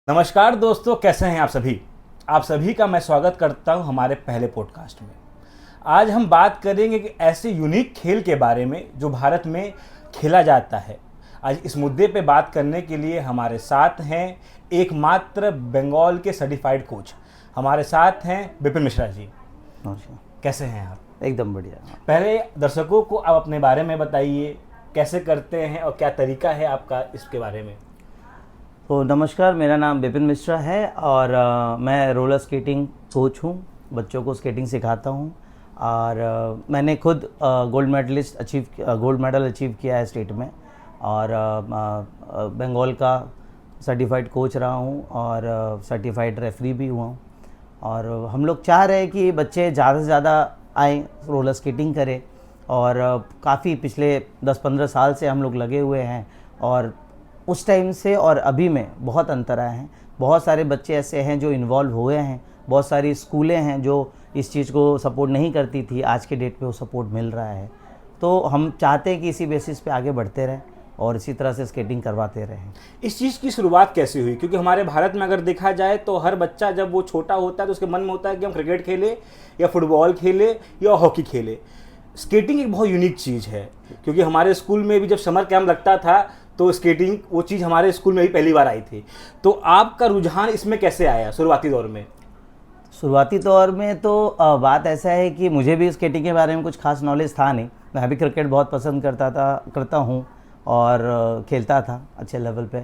नमस्कार दोस्तों, कैसे हैं आप सभी का मैं स्वागत करता हूं हमारे पहले पॉडकास्ट में। आज हम बात करेंगे कि ऐसे यूनिक खेल के बारे में जो भारत में खेला जाता है। आज इस मुद्दे पे बात करने के लिए हमारे साथ हैं एकमात्र बंगाल के सर्टिफाइड कोच। हमारे साथ हैं विपिन मिश्रा जी। कैसे हैं आप? एकदम बढ़िया। पहले दर्शकों को आप अपने बारे में बताइए, कैसे करते हैं और क्या तरीका है आपका इसके बारे में। तो नमस्कार, मेरा नाम विपिन मिश्रा है और मैं रोलर स्केटिंग कोच हूँ। बच्चों को स्केटिंग सिखाता हूँ और मैंने खुद गोल्ड मेडल अचीव किया है स्टेट में और बंगाल का सर्टिफाइड कोच रहा हूँ और सर्टिफाइड रेफरी भी हुआ हूँ। और हम लोग चाह रहे हैं कि बच्चे ज़्यादा से ज़्यादा आएँ, रोलर स्केटिंग करें और काफ़ी पिछले 10-15 साल से हम लोग लगे हुए हैं और उस टाइम से और अभी में बहुत अंतर आए हैं। बहुत सारे बच्चे ऐसे हैं जो इन्वॉल्व हुए हैं, बहुत सारी स्कूलें हैं जो इस चीज़ को सपोर्ट नहीं करती थी, आज के डेट पे वो सपोर्ट मिल रहा है। तो हम चाहते हैं कि इसी बेसिस पे आगे बढ़ते रहें और इसी तरह से स्केटिंग करवाते रहें। इस चीज़ की शुरुआत कैसे हुई? क्योंकि हमारे भारत में अगर देखा जाए तो हर बच्चा जब वो छोटा होता है तो उसके मन में होता है कि हम क्रिकेट खेले या फुटबॉल खेले या हॉकी खेले। स्केटिंग एक बहुत यूनिक चीज़ है, क्योंकि हमारे स्कूल में भी जब समर कैंप लगता था तो स्केटिंग वो चीज़ हमारे स्कूल में भी पहली बार आई थी। तो आपका रुझान इसमें कैसे आया शुरुआती दौर में? शुरुआती दौर में तो बात ऐसा है कि मुझे भी स्केटिंग के बारे में कुछ खास नॉलेज था नहीं। मैं भी क्रिकेट बहुत पसंद करता हूँ और खेलता था अच्छे लेवल पे।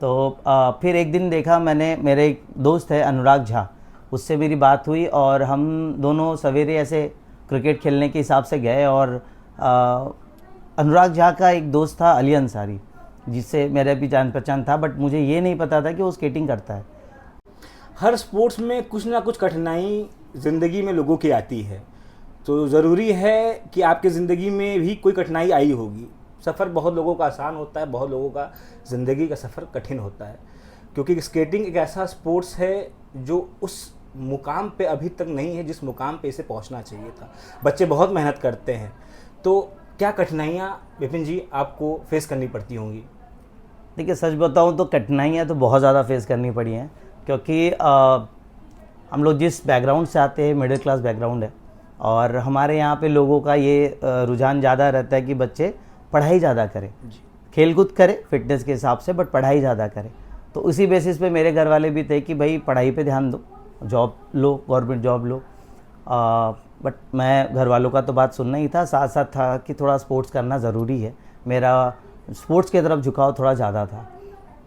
तो फिर एक दिन देखा मैंने, मेरे एक दोस्त है अनुराग झा, उससे मेरी बात हुई और हम दोनों सवेरे ऐसे क्रिकेट खेलने के हिसाब से गए और अनुराग झा का एक दोस्त था अली अंसारी, जिससे मेरा भी जान पहचान था, बट मुझे ये नहीं पता था कि वो स्केटिंग करता है। हर स्पोर्ट्स में कुछ ना कुछ कठिनाई ज़िंदगी में लोगों की आती है, तो ज़रूरी है कि आपकी ज़िंदगी में भी कोई कठिनाई आई होगी। सफ़र बहुत लोगों का आसान होता है, बहुत लोगों का ज़िंदगी का सफ़र कठिन होता है, क्योंकि स्केटिंग एक ऐसा स्पोर्ट्स है जो उस मुकाम पे अभी तक नहीं है जिस मुकाम पे इसे पहुंचना चाहिए था। बच्चे बहुत मेहनत करते हैं, तो क्या कठिनाइयाँ विपिन जी आपको फेस करनी पड़ती होंगी? देखिए, सच बताऊं तो कठिनाइयाँ तो बहुत ज़्यादा फेस करनी पड़ी हैं, क्योंकि हम लोग जिस बैकग्राउंड से आते हैं मिडिल क्लास बैकग्राउंड है और हमारे यहाँ पे लोगों का ये रुझान ज़्यादा रहता है कि बच्चे पढ़ाई ज़्यादा करें, खेलकूद करें फिटनेस के हिसाब से, बट पढ़ाई ज़्यादा करें। तो उसी बेसिस पे मेरे घर वाले भी थे कि भाई पढ़ाई पे ध्यान दो, job low, government job low. But मैं घर वालों का तो बात सुनना ही था, साथ साथ था कि थोड़ा स्पोर्ट्स करना ज़रूरी है। मेरा स्पोर्ट्स की तरफ झुकाव थोड़ा ज़्यादा था,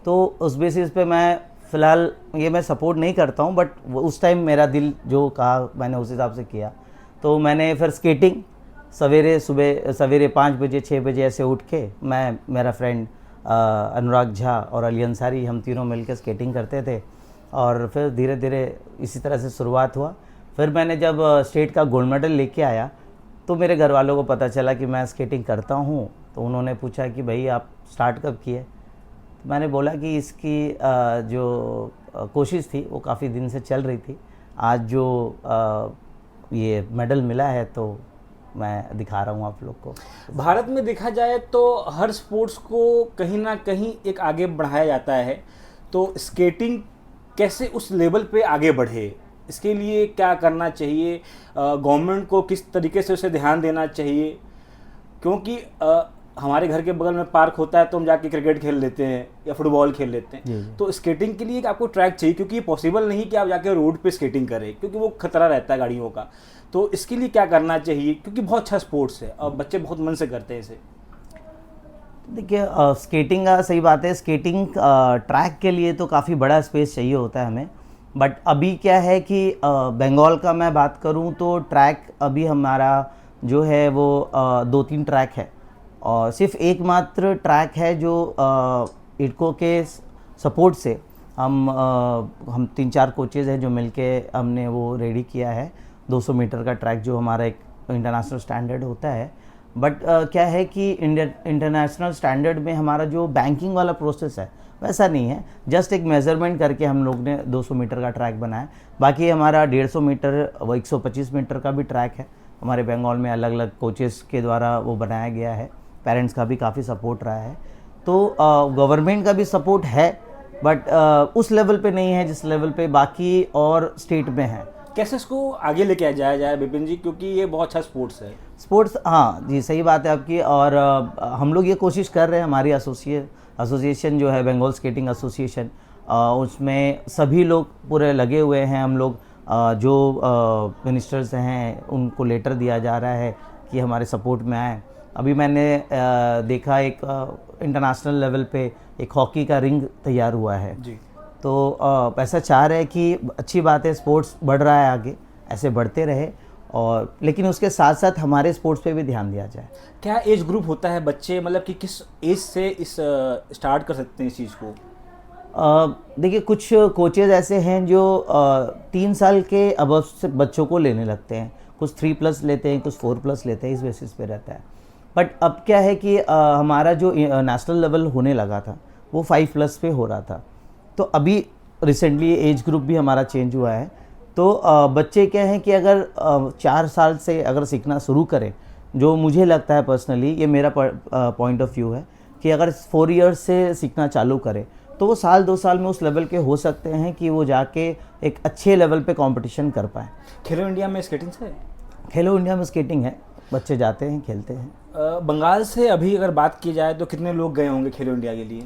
तो उस बेसिस पे मैं फ़िलहाल ये मैं सपोर्ट नहीं करता हूँ, बट उस टाइम मेरा दिल जो कहा मैंने उस हिसाब से किया। तो मैंने फिर स्केटिंग सवेरे 5 बजे 6 बजे ऐसे उठ के मेरा फ्रेंड अनुराग झा और अली अंसारी, हम तीनों मिलकर स्केटिंग करते थे और फिर धीरे धीरे इसी तरह से शुरुआत हुआ। फिर मैंने जब स्टेट का गोल्ड मेडल लेके आया तो मेरे घर वालों को पता चला कि मैं स्केटिंग करता हूँ, तो उन्होंने पूछा कि भाई आप स्टार्ट कब किए? तो मैंने बोला कि इसकी जो कोशिश थी वो काफ़ी दिन से चल रही थी। आज जो ये मेडल मिला है तो मैं दिखा रहा हूँ आप लोग को। भारत में देखा जाए तो हर स्पोर्ट्स को कहीं ना कहीं एक आगे बढ़ाया जाता है, तो स्केटिंग कैसे उस लेवल पे आगे बढ़े, इसके लिए क्या करना चाहिए? गवर्नमेंट को किस तरीके से उसे ध्यान देना चाहिए? क्योंकि हमारे घर के बगल में पार्क होता है तो हम जाके क्रिकेट खेल लेते हैं या फुटबॉल खेल लेते हैं। तो स्केटिंग के लिए आपको ट्रैक चाहिए, क्योंकि ये पॉसिबल नहीं कि आप जाके रोड पे स्केटिंग करें, क्योंकि वो खतरा रहता है गाड़ियों का। तो इसके लिए क्या करना चाहिए, क्योंकि बहुत अच्छा स्पोर्ट्स है और बच्चे बहुत मन से करते हैं इसे। देखिए, स्केटिंग का सही बात है, स्केटिंग ट्रैक के लिए तो काफ़ी बड़ा स्पेस चाहिए होता है हमें। बट अभी क्या है कि बंगाल का मैं बात करूं तो ट्रैक अभी हमारा जो है वो 2-3 ट्रैक है और सिर्फ एकमात्र ट्रैक है जो इडको के सपोर्ट से हम 3-4 कोचेज़ हैं जो मिलके हमने वो रेडी किया है। 200 मीटर का ट्रैक जो हमारा एक इंटरनेशनल स्टैंडर्ड होता है। बट क्या है कि इंटरनेशनल स्टैंडर्ड में हमारा जो बैंकिंग वाला प्रोसेस है वैसा नहीं है। जस्ट एक मेज़रमेंट करके हम लोग ने 200 मीटर का ट्रैक बनाया। बाकी हमारा 150 मीटर व 125 मीटर का भी ट्रैक है हमारे बंगाल में, अलग अलग कोचेस के द्वारा वो बनाया गया है। पेरेंट्स का भी काफ़ी सपोर्ट रहा है, तो गवर्नमेंट का भी सपोर्ट है बट उस लेवल पे नहीं है जिस लेवल पे बाकी और स्टेट में है। कैसे इसको आगे लेके जाया जाए विपिन जी, क्योंकि ये बहुत अच्छा स्पोर्ट्स है। स्पोर्ट्स, हाँ जी, सही बात है आपकी। और हम लोग ये कोशिश कर रहे हैं, हमारी एसोसिएशन जो है बंगाल स्केटिंग एसोसिएशन, उसमें सभी लोग पूरे लगे हुए हैं। हम लोग जो मिनिस्टर्स हैं उनको लेटर दिया जा रहा है कि हमारे सपोर्ट में आए। अभी मैंने देखा एक इंटरनेशनल लेवल पे एक हॉकी का रिंग तैयार हुआ है जी। तो ऐसा चाह रहे हैं कि अच्छी बात है, स्पोर्ट्स बढ़ रहा है आगे, ऐसे बढ़ते रहे। और लेकिन उसके साथ साथ हमारे स्पोर्ट्स पे भी ध्यान दिया जाए। क्या एज ग्रुप होता है बच्चे, मतलब कि किस एज से इस स्टार्ट कर सकते हैं इस चीज़ को? देखिए, कुछ कोचेज ऐसे हैं जो 3 साल के अबव से बच्चों को लेने लगते हैं, कुछ 3+ लेते हैं, कुछ 4+ लेते हैं, इस बेसिस पे रहता है। बट अब क्या है कि हमारा जो नेशनल लेवल होने लगा था वो 5+ पे हो रहा था। तो अभी रिसेंटली एज ग्रुप भी हमारा चेंज हुआ है। तो बच्चे क्या हैं कि अगर 4 साल से अगर सीखना शुरू करें, जो मुझे लगता है पर्सनली, ये मेरा पॉइंट ऑफ व्यू है कि अगर 4 इयर्स से सीखना चालू करें तो वो 1-2 साल में उस लेवल के हो सकते हैं कि वो जाके एक अच्छे लेवल पे कंपटीशन कर पाएँ। खेलो इंडिया में स्केटिंग से? खेलो इंडिया में स्केटिंग है, बच्चे जाते हैं, खेलते हैं। बंगाल से अभी अगर बात की जाए तो कितने लोग गए होंगे खेलो इंडिया के लिए?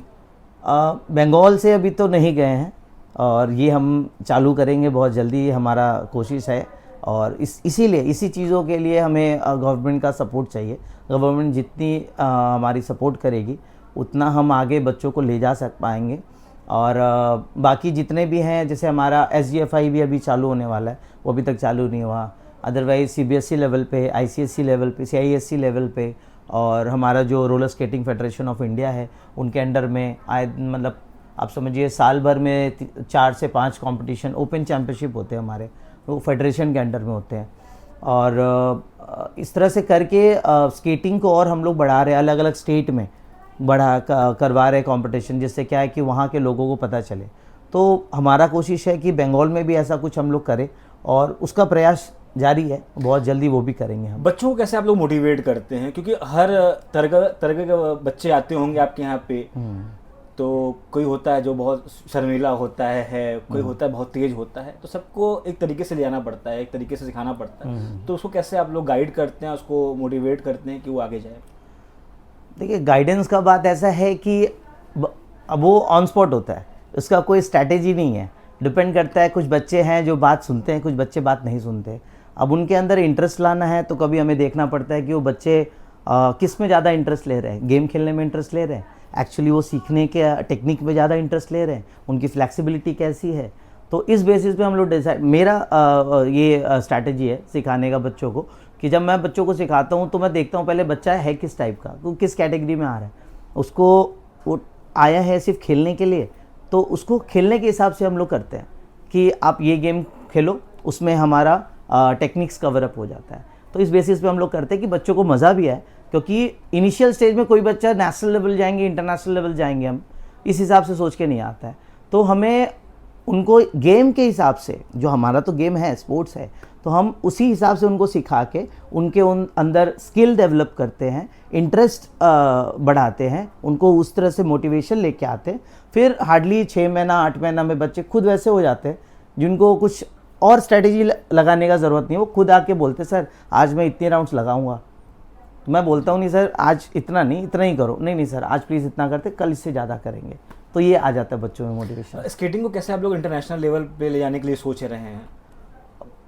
बंगाल से अभी तो नहीं गए हैं और ये हम चालू करेंगे बहुत जल्दी, हमारा कोशिश है। और इसीलिए इसी चीज़ों के लिए हमें गवर्नमेंट का सपोर्ट चाहिए। गवर्नमेंट जितनी हमारी सपोर्ट करेगी उतना हम आगे बच्चों को ले जा पाएंगे। और बाकी जितने भी हैं, जैसे हमारा SGFI भी अभी चालू होने वाला है, वो अभी तक चालू नहीं हुआ। अदरवाइज़ CBSE लेवल पे, ICSE लेवल पे, CISE लेवल पे, और हमारा जो roller skating federation of India है उनके अंडर में आए, मतलब आप समझिए साल भर में 4 से 5 कंपटीशन, ओपन चैम्पियनशिप होते हैं हमारे, वो फेडरेशन के अंडर में होते हैं। और इस तरह से करके स्केटिंग को और हम लोग बढ़ा रहे हैं, अलग अलग स्टेट में करवा रहे कंपटीशन, जिससे क्या है कि वहाँ के लोगों को पता चले। तो हमारा कोशिश है कि बंगाल में भी ऐसा कुछ हम लोग करें और उसका प्रयास जारी है, बहुत जल्दी वो भी करेंगे हम। बच्चों को कैसे आप लोग मोटिवेट करते हैं, क्योंकि हर तरह के बच्चे आते होंगे आपके यहाँ पे? तो कोई होता है जो बहुत शर्मीला होता है, कोई होता है बहुत तेज होता है, तो सबको एक तरीके से ले जाना पड़ता है, एक तरीके से सिखाना पड़ता है। तो उसको कैसे आप लोग गाइड करते हैं, उसको मोटिवेट करते हैं कि वो आगे जाए? देखिए, गाइडेंस का बात ऐसा है कि अब वो ऑन स्पॉट होता है, उसका कोई स्ट्रैटेजी नहीं है, डिपेंड करता है। कुछ बच्चे हैं जो बात सुनते हैं, कुछ बच्चे बात नहीं सुनते। अब उनके अंदर इंटरेस्ट लाना है तो कभी हमें देखना पड़ता है कि वो बच्चे किस में ज़्यादा इंटरेस्ट ले रहे हैं। गेम खेलने में इंटरेस्ट ले रहे हैं, एक्चुअली वो सीखने के टेक्निक में ज़्यादा इंटरेस्ट ले रहे हैं, उनकी फ्लेक्सिबिलिटी कैसी है। तो इस बेसिस पे हम लोग डिसाइड, मेरा ये स्ट्रैटेजी है सिखाने का बच्चों को, कि जब मैं बच्चों को सिखाता हूँ तो मैं देखता हूँ पहले बच्चा है किस टाइप का, वो किस कैटेगरी में आ रहा है। उसको वो आया है सिर्फ खेलने के लिए, तो उसको खेलने के हिसाब से हम लोग करते हैं कि आप ये गेम खेलो, उसमें हमारा टेक्निक्स कवर अप हो जाता है। तो इस बेसिस पे हम लोग करते हैं कि बच्चों को मज़ा भी आए, क्योंकि इनिशियल स्टेज में कोई बच्चा नेशनल लेवल जाएंगे, इंटरनेशनल लेवल जाएंगे, हम इस हिसाब से सोच के नहीं आता है। तो हमें उनको गेम के हिसाब से, जो हमारा तो गेम है, स्पोर्ट्स है, तो हम उसी हिसाब से उनको सिखा के उनके अंदर स्किल डेवलप करते हैं, इंटरेस्ट बढ़ाते हैं, उनको उस तरह से मोटिवेशन लेके आते हैं। फिर हार्डली 6 महीना 8 महीना में बच्चे खुद वैसे हो जाते हैं जिनको कुछ और स्ट्रेटेजी लगाने का ज़रूरत नहीं है। वो खुद आके बोलते सर आज मैं इतने राउंड्स लगाऊंगा। तो मैं बोलता हूँ नहीं सर आज इतना नहीं, इतना ही करो, नहीं सर आज प्लीज़ इतना करते, कल इससे ज़्यादा करेंगे। तो ये आ जाता है बच्चों में मोटिवेशन। स्केटिंग को कैसे आप लोग इंटरनेशनल लेवल पे ले जाने के लिए सोच रहे हैं?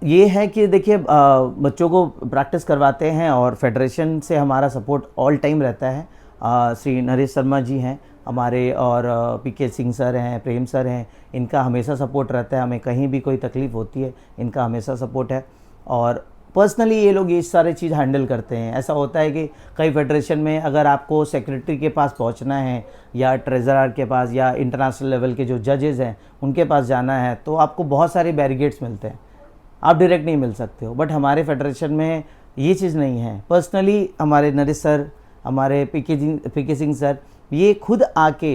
ये है कि देखिए, बच्चों को प्रैक्टिस करवाते हैं और फेडरेशन से हमारा सपोर्ट ऑल टाइम रहता है। श्री नरेश शर्मा जी हैं हमारे, और PK सिंह सर हैं, प्रेम सर हैं, इनका हमेशा सपोर्ट रहता है। हमें कहीं भी कोई तकलीफ़ होती है, इनका हमेशा सपोर्ट है। और पर्सनली ये लोग ये सारे चीज़ हैंडल करते हैं। ऐसा होता है कि कई फेडरेशन में अगर आपको सेक्रेटरी के पास पहुंचना है, या ट्रेजरर के पास, या इंटरनेशनल लेवल के जो जजेज़ हैं उनके पास जाना है, तो आपको बहुत सारे बैरिगेड्स मिलते हैं, आप डायरेक्ट नहीं मिल सकते हो। बट हमारे फेडरेशन में ये चीज़ नहीं है। पर्सनली हमारे नरेश सर, हमारे PK सिंह सर, ये खुद आके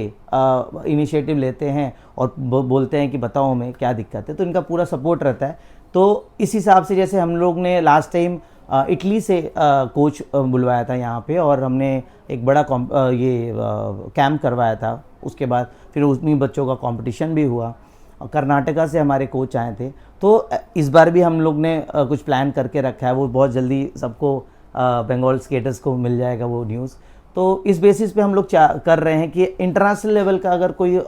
इनिशिएटिव लेते हैं और बोलते हैं कि बताओ हमें क्या दिक्कत है, तो इनका पूरा सपोर्ट रहता है। तो इस हिसाब से जैसे हम लोग ने लास्ट टाइम इटली से कोच बुलवाया था यहाँ पे, और हमने एक बड़ा कैंप करवाया था। उसके बाद फिर उन्हीं बच्चों का कंपटीशन भी हुआ, और कर्नाटका से हमारे कोच आए थे। तो इस बार भी हम लोग ने कुछ प्लान करके रखा है, वो बहुत जल्दी सबको बंगाल स्केटर्स को मिल जाएगा वो न्यूज़। तो इस बेसिस पे हम लोग कर रहे हैं कि इंटरनेशनल लेवल का अगर कोई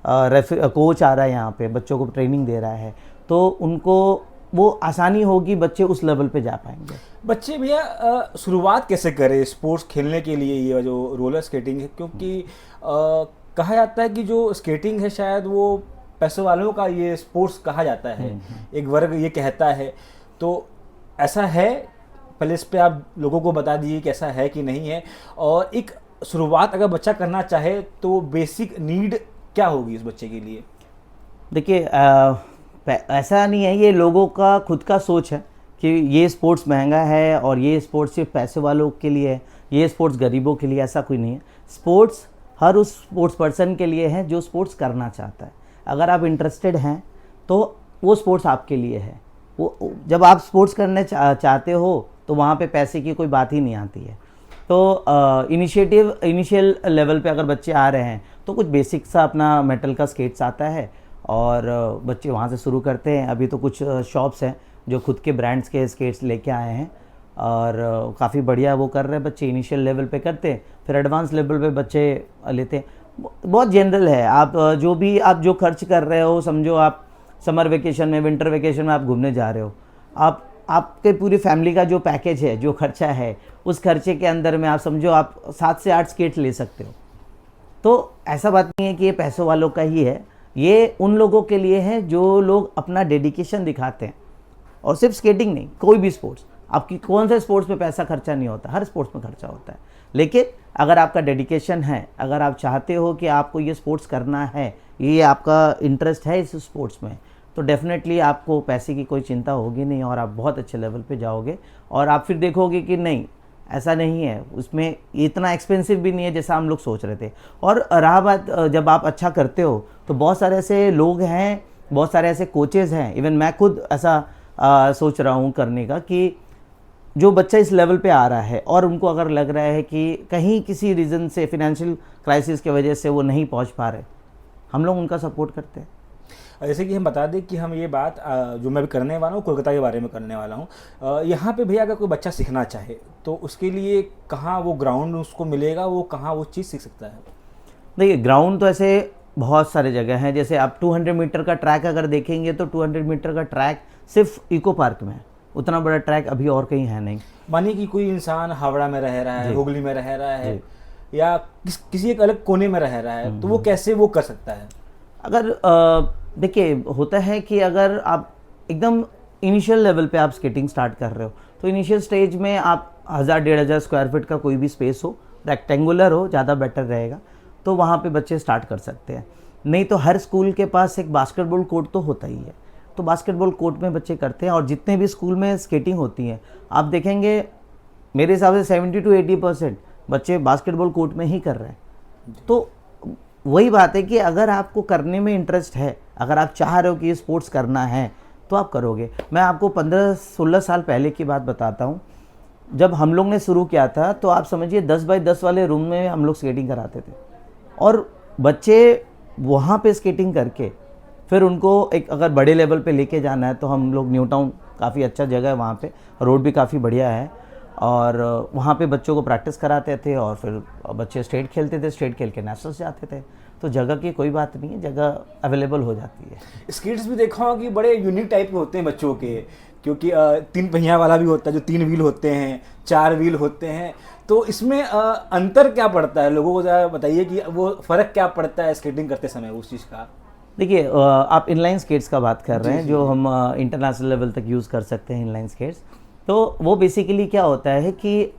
कोच आ रहा है यहाँ पे, बच्चों को ट्रेनिंग दे रहा है, तो उनको वो आसानी होगी, बच्चे उस लेवल पे जा पाएंगे। बच्चे भैया शुरुआत कैसे करें स्पोर्ट्स खेलने के लिए, ये जो रोलर स्केटिंग है? क्योंकि कहा जाता है कि जो स्केटिंग है शायद वो पैसों वालों का ये स्पोर्ट्स कहा जाता है, एक वर्ग ये कहता है। तो ऐसा है? पहले इस पे आप लोगों को बता दीजिए कि ऐसा है कि नहीं है, और एक शुरुआत अगर बच्चा करना चाहे तो बेसिक नीड क्या होगी उस बच्चे के लिए? देखिए, ऐसा नहीं है, ये लोगों का खुद का सोच है कि ये स्पोर्ट्स महंगा है और ये स्पोर्ट्स सिर्फ पैसे वालों के लिए है, ये स्पोर्ट्स गरीबों के लिए, ऐसा कोई नहीं है। स्पोर्ट्स हर उस स्पोर्ट्स पर्सन के लिए है जो स्पोर्ट्स करना चाहता है। अगर आप इंटरेस्टेड हैं तो वो स्पोर्ट्स आपके लिए है। वो जब आप स्पोर्ट्स करने चाहते हो तो वहाँ पे पैसे की कोई बात ही नहीं आती है। तो इनिशियल लेवल पे अगर बच्चे आ रहे हैं तो कुछ बेसिक सा अपना मेटल का स्केट्स आता है और बच्चे वहाँ से शुरू करते हैं। अभी तो कुछ शॉप्स हैं जो खुद के ब्रांड्स के स्केट्स लेके आए हैं और काफ़ी बढ़िया वो कर रहे हैं बच्चे। इनिशियल लेवल पे करते हैं, फिर एडवांस लेवल पे बच्चे लेते हैं। बहुत जनरल है। आप जो खर्च कर रहे हो, समझो आप समर वेकेशन में, विंटर वेकेशन में आप घूमने जा रहे हो, आपके पूरी फैमिली का जो पैकेज है, जो खर्चा है, उस खर्चे के अंदर में आप समझो आप 7 से 8 स्केट ले सकते हो। तो ऐसा बात नहीं है कि ये पैसों वालों का ही है, ये उन लोगों के लिए है जो लोग अपना डेडिकेशन दिखाते हैं। और सिर्फ स्केटिंग नहीं, कोई भी स्पोर्ट्स, आपकी कौन से स्पोर्ट्स में पैसा खर्चा नहीं होता, हर स्पोर्ट्स में खर्चा होता है। लेकिन अगर आपका डेडिकेशन है, अगर आप चाहते हो कि आपको ये स्पोर्ट्स करना है, ये आपका इंटरेस्ट है इस स्पोर्ट्स में, तो डेफिनेटली आपको पैसे की कोई चिंता होगी नहीं और आप बहुत अच्छे लेवल पे जाओगे। और आप फिर देखोगे कि नहीं, ऐसा नहीं है, उसमें इतना एक्सपेंसिव भी नहीं है जैसा हम लोग सोच रहे थे। और रहा बात, जब आप अच्छा करते हो तो बहुत सारे ऐसे लोग हैं, बहुत सारे ऐसे कोचेज़ हैं, इवन मैं खुद ऐसा सोच रहा हूँ करने का, कि जो बच्चा इस लेवल पे आ रहा है और उनको अगर लग रहा है कि कहीं किसी रीज़न से, फिनेंशियल क्राइसिस की वजह से वो नहीं पहुँच पा रहे, हम लोग उनका सपोर्ट करते हैं। जैसे कि हम बता दें कि हम ये बात जो मैं भी करने वाला हूँ, कोलकाता के बारे में करने वाला हूँ। यहाँ पे भैया अगर कोई बच्चा सीखना चाहे तो उसके लिए कहाँ वो ग्राउंड उसको मिलेगा, वो कहाँ वो चीज़ सीख सकता है? देखिए, ग्राउंड तो ऐसे बहुत सारे जगह हैं। जैसे आप 200 मीटर का ट्रैक अगर देखेंगे तो 200 मीटर का ट्रैक सिर्फ इको पार्क में है, उतना बड़ा ट्रैक अभी और कहीं है नहीं। मानिए कि कोई इंसान हावड़ा में रह रहा है, हुगली में रह रहा है, या किसी एक अलग कोने में रह रहा है, तो वो कैसे वो कर सकता है? अगर देखिए, होता है कि अगर आप एकदम इनिशियल लेवल पे आप स्केटिंग स्टार्ट कर रहे हो तो इनिशियल स्टेज में आप 1000-1500 स्क्वायर फीट का कोई भी स्पेस हो, रेक्टेंगुलर हो, ज़्यादा बेटर रहेगा, तो वहाँ पे बच्चे स्टार्ट कर सकते हैं। नहीं तो हर स्कूल के पास एक बास्केटबॉल कोर्ट तो होता ही है, तो बास्केटबॉल कोर्ट में बच्चे करते हैं। और जितने भी स्कूल में स्केटिंग होती है, आप देखेंगे मेरे हिसाब से 70 to 80% बच्चे बास्केटबॉल कोर्ट में ही कर रहे हैं। तो वही बात है कि अगर आपको करने में इंटरेस्ट है, अगर आप चाह रहे हो कि ये स्पोर्ट्स करना है, तो आप करोगे। मैं आपको 15-16 साल पहले की बात बताता हूँ। जब हम लोग ने शुरू किया था तो आप समझिए 10 बाई 10 वाले रूम में हम लोग स्केटिंग कराते थे, और बच्चे वहाँ पे स्केटिंग करके फिर उनको एक अगर बड़े लेवल पे लेके जाना है तो हम लोग न्यू टाउन, काफ़ी अच्छा जगह है, वहाँ पे रोड भी काफ़ी बढ़िया है, और वहाँ पे बच्चों को प्रैक्टिस कराते थे और फिर बच्चे स्टेट खेलते थे, स्टेट खेल के नेशनल्स जाते थे। तो जगह की कोई बात नहीं है, जगह अवेलेबल हो जाती है। स्केट्स भी देखा होगा कि बड़े यूनिक टाइप के होते हैं बच्चों के, क्योंकि 3 पहिया वाला भी होता है, जो 3 व्हील होते हैं, 4 व्हील होते हैं। तो इसमें अंतर क्या पड़ता है? लोगों को ज़रा बताइए कि वो फ़र्क क्या पड़ता है स्केटिंग करते समय उस चीज़ का। देखिए, आप इनलाइन स्केट्स का बात कर रहे हैं, जो हम इंटरनेशनल लेवल तक यूज़ कर सकते हैं इनलाइन स्केट्स। तो वो बेसिकली क्या होता है कि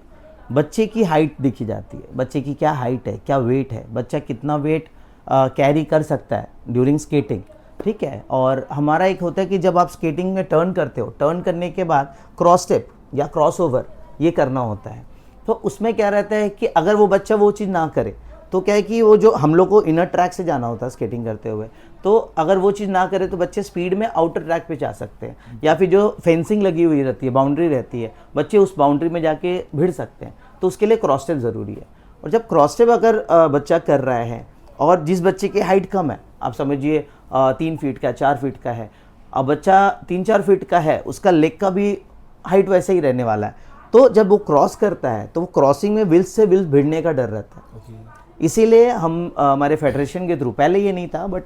बच्चे की हाइट देखी जाती है, बच्चे की क्या हाइट है, क्या वेट है, बच्चा कितना वेट कैरी कर सकता है ड्यूरिंग स्केटिंग, ठीक है। और हमारा एक होता है कि जब आप स्केटिंग में टर्न करते हो, टर्न करने के बाद क्रॉस स्टेप या क्रॉस ओवर ये करना होता है। तो उसमें क्या रहता है कि अगर वो बच्चा वो चीज़ ना करे तो क्या है कि वो जो हम लोग को इनर ट्रैक से जाना होता है स्केटिंग करते हुए, तो अगर वो चीज़ ना करे तो बच्चे स्पीड में आउटर ट्रैक पे जा सकते हैं, या फिर जो फेंसिंग लगी हुई रहती है, बाउंड्री रहती है, बच्चे उस बाउंड्री में जाके भिड़ सकते हैं। तो उसके लिए क्रॉस स्टेप ज़रूरी है। और जब क्रॉस स्टेप अगर बच्चा कर रहा है और जिस बच्चे की हाइट कम है, आप समझिए 3 फीट का 4 फीट का है, अब बच्चा 3-4 फीट का है, उसका लेग का भी हाइट वैसे ही रहने वाला है, तो जब वो क्रॉस करता है तो वो क्रॉसिंग में व्हील्स से व्हील्स भिड़ने का डर रहता है। इसीलिए हम हमारे फेडरेशन के थ्रू, पहले ये नहीं था बट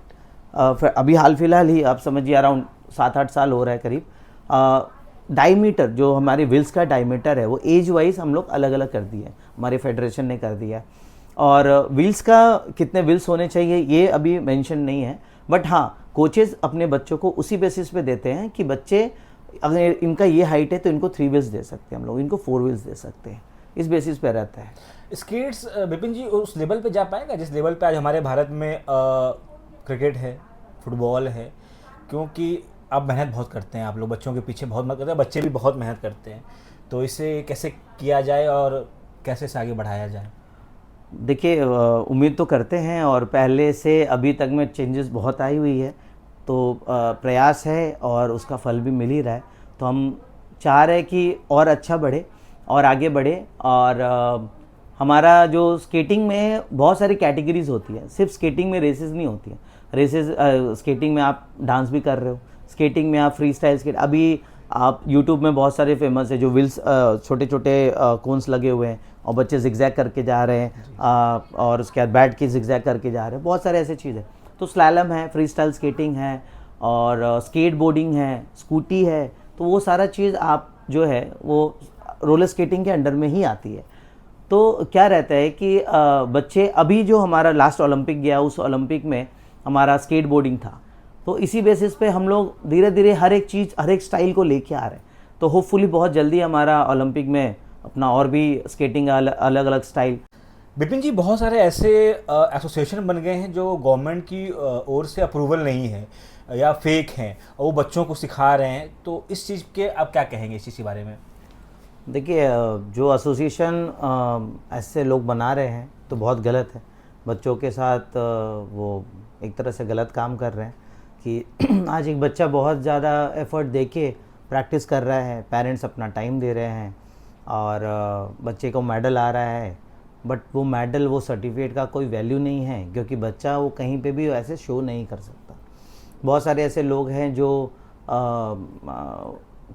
अभी हाल फिलहाल ही आप समझिए अराउंड 7-8 साल हो रहा है करीब, डायमीटर जो हमारे व्हील्स का डायमीटर है वो एज वाइज हम लोग अलग अलग कर दिए हैं, हमारे फेडरेशन ने कर दिया है। और व्हील्स का कितने व्हील्स होने चाहिए ये अभी मेंशन नहीं है, बट हाँ कोचेज़ अपने बच्चों को उसी बेसिस पे देते हैं कि बच्चे अगर इनका ये हाइट है तो इनको 3 व्हील्स दे सकते हैं हम लोग, इनको 4 व्हील्स दे सकते हैं, इस बेसिस पे रहता है। स्केट्स विपिन जी उस लेवल पे जा पाएगा जिस लेवल पे आज हमारे भारत में क्रिकेट है, फुटबॉल है? क्योंकि आप मेहनत बहुत करते हैं, आप लोग बच्चों के पीछे बहुत मेहनत करते हैं, बच्चे भी बहुत मेहनत करते हैं, तो इसे कैसे किया जाए और कैसे इसे आगे बढ़ाया जाए? देखिए उम्मीद तो करते हैं और पहले से अभी तक में चेंजेस बहुत आई हुई है, तो प्रयास है और उसका फल भी मिल ही रहा है। तो हम चाह रहे हैं कि और अच्छा बढ़े और आगे बढ़े। और हमारा जो स्केटिंग में बहुत सारी कैटेगरीज होती है, सिर्फ स्केटिंग में रेसेस नहीं होती हैं। रेसेस स्केटिंग में आप डांस भी कर रहे हो, स्केटिंग में आप फ्री स्टाइल स्केट, अभी आप यूट्यूब में बहुत सारे फेमस है जो व्हील्स छोटे छोटे कोन्स लगे हुए हैं और बच्चे जिगजैग करके जा रहे हैं, और उसके बाद बैठ के जिगजैग करके जा रहे हैं, बहुत सारे ऐसे चीज़ है। तो स्लैलम है, फ्री स्टाइल स्केटिंग है, और स्केट बोर्डिंग है, स्कूटी है, तो वो सारा चीज़ आप जो है वो रोलर स्केटिंग के अंडर में ही आती है। तो क्या रहता है कि बच्चे अभी जो हमारा लास्ट ओलंपिक गया उस ओलंपिक में हमारा स्केट बोर्डिंग था, तो इसी बेसिस पे हम लोग धीरे धीरे हर एक चीज़ हर एक स्टाइल को लेके आ रहे हैं। तो होपफुली बहुत जल्दी हमारा ओलंपिक में अपना और भी स्केटिंग अलग अलग स्टाइल। विपिन जी बहुत सारे ऐसे एसोसिएशन बन गए हैं जो गवर्नमेंट की ओर से अप्रूवल नहीं है या फेक हैं और वो बच्चों को सिखा रहे हैं, तो इस चीज़ के आप क्या कहेंगे इस चीज़ के बारे में? देखिए जो एसोसिएशन ऐसे लोग बना रहे हैं तो बहुत गलत है, बच्चों के साथ वो एक तरह से गलत काम कर रहे हैं कि आज एक बच्चा बहुत ज़्यादा एफर्ट दे के प्रैक्टिस कर रहा है, पेरेंट्स अपना टाइम दे रहे हैं और बच्चे को मेडल आ रहा है, बट वो मेडल वो सर्टिफिकेट का कोई वैल्यू नहीं है क्योंकि बच्चा वो कहीं पे भी ऐसे शो नहीं कर सकता। बहुत सारे ऐसे लोग हैं जो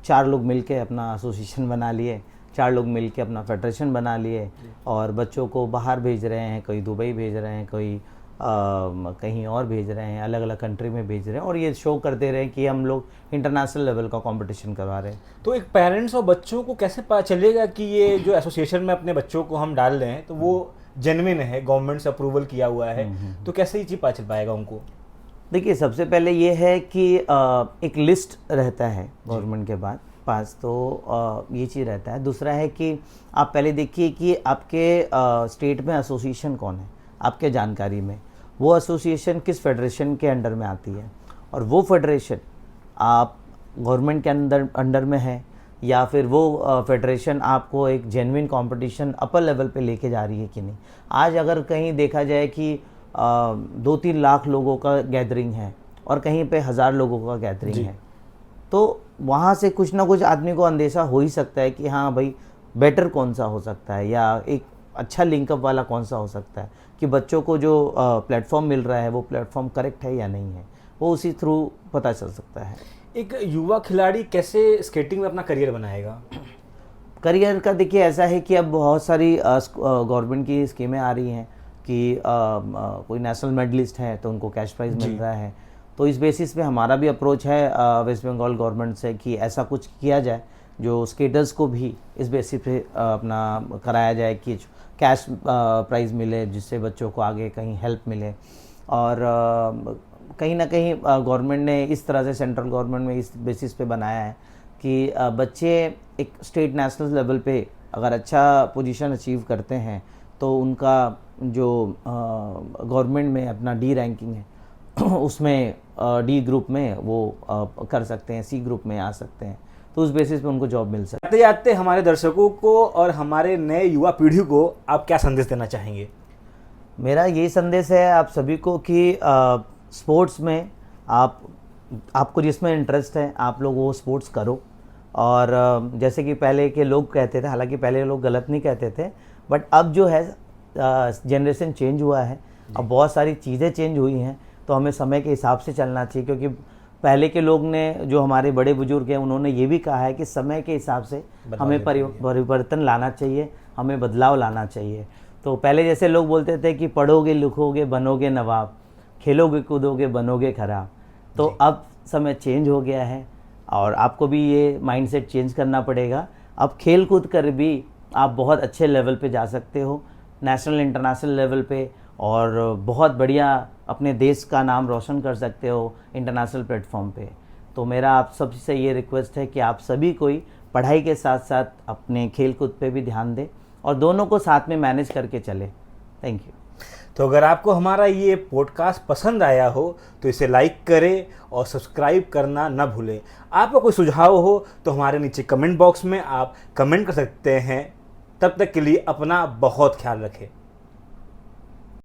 4 लोग मिलके अपना एसोसिएशन बना लिए, 4 लोग मिलके अपना फेडरेशन बना लिए और बच्चों को बाहर भेज रहे हैं, कोई दुबई भेज रहे हैं, कोई कहीं और भेज रहे हैं, अलग अलग कंट्री में भेज रहे हैं और ये शो करते रहे कि हम लोग इंटरनेशनल लेवल का कंपटीशन करवा रहे हैं। तो एक पेरेंट्स और बच्चों को कैसे पता चलेगा कि ये जो एसोसिएशन में अपने बच्चों को हम डाल रहे हैं तो वो जेन्युइन है, गवर्नमेंट से अप्रूवल किया हुआ है, तो कैसे ये चीज़ पता चल पाएगा उनको? देखिए सबसे पहले ये है कि एक लिस्ट रहता है गवर्नमेंट के पास, तो ये चीज़ रहता है। दूसरा है कि आप पहले देखिए कि आपके स्टेट में एसोसिएशन कौन है, आपके जानकारी में वो एसोसिएशन किस फेडरेशन के अंडर में आती है और वो फेडरेशन आप गवर्नमेंट के अंडर में है या फिर वो फेडरेशन आपको एक जेन्युइन कंपटीशन अपर लेवल पे लेके जा रही है कि नहीं। आज अगर कहीं देखा जाए कि 2-3 लाख लोगों का गैदरिंग है और कहीं पे 1000 लोगों का गैदरिंग है, तो वहाँ से कुछ ना कुछ आदमी को अंदेशा हो ही सकता है कि हाँ भाई बेटर कौन सा हो सकता है या एक अच्छा लिंकअप वाला कौन सा हो सकता है, कि बच्चों को जो प्लेटफॉर्म मिल रहा है वो प्लेटफॉर्म करेक्ट है या नहीं है, वो उसी थ्रू पता चल सकता है। एक युवा खिलाड़ी कैसे स्केटिंग में अपना करियर बनाएगा? करियर का देखिए ऐसा है कि अब बहुत सारी गवर्नमेंट की स्कीमें आ रही हैं कि कोई नेशनल मेडलिस्ट है तो उनको कैश प्राइज़ मिल रहा है, तो इस बेसिस पे हमारा भी अप्रोच है वेस्ट बंगाल गवर्नमेंट से कि ऐसा कुछ किया जाए जो स्केटर्स को भी इस बेसिस पे अपना कराया जाए कि कैश प्राइज़ मिले जिससे बच्चों को आगे कहीं हेल्प मिले। और कहीं ना कहीं गवर्नमेंट ने इस तरह से, सेंट्रल गवर्नमेंट में इस बेसिस पे बनाया है कि बच्चे एक स्टेट नेशनल लेवल पे अगर अच्छा पोजीशन अचीव करते हैं तो उनका जो गवर्नमेंट में अपना डी रैंकिंग है उसमें डी ग्रुप में वो कर सकते हैं, सी ग्रुप में आ सकते हैं, तो उस बेसिस पे उनको जॉब मिल सकती है। जाते जाते हमारे दर्शकों को और हमारे नए युवा पीढ़ी को आप क्या संदेश देना चाहेंगे? मेरा यही संदेश है आप सभी को कि स्पोर्ट्स में आपको जिसमें इंटरेस्ट है आप लोग वो स्पोर्ट्स करो। और जैसे कि पहले के लोग कहते थे, हालांकि पहले लोग गलत नहीं कहते थे, बट अब जो है जनरेशन चेंज हुआ है, अब बहुत सारी चीज़ें चेंज हुई हैं, तो हमें समय के हिसाब से चलना चाहिए। क्योंकि पहले के लोग ने, जो हमारे बड़े बुजुर्ग हैं, उन्होंने ये भी कहा है कि समय के हिसाब से हमें परिवर्तन लाना चाहिए, हमें बदलाव लाना चाहिए। तो पहले जैसे लोग बोलते थे कि पढ़ोगे लिखोगे बनोगे नवाब, खेलोगे कूदोगे बनोगे खराब, तो अब समय चेंज हो गया है और आपको भी ये माइंडसेट चेंज करना पड़ेगा। अब खेल कूद कर भी आप बहुत अच्छे लेवल पे जा सकते हो, नेशनल इंटरनेशनल लेवल पे, और बहुत बढ़िया अपने देश का नाम रोशन कर सकते हो इंटरनेशनल प्लेटफॉर्म पे। तो मेरा आप सबसे ये रिक्वेस्ट है कि आप सभी कोई पढ़ाई के साथ साथ अपने खेल कूद पे भी ध्यान दें और दोनों को साथ में मैनेज करके चले। Thank you. तो अगर आपको हमारा ये पॉडकास्ट पसंद आया हो तो इसे लाइक करें और सब्सक्राइब करना न भूलें। आपका कोई सुझाव हो तो हमारे नीचे कमेंट बॉक्स में आप कमेंट कर सकते हैं। तब तक के लिए अपना बहुत ख्याल रखें।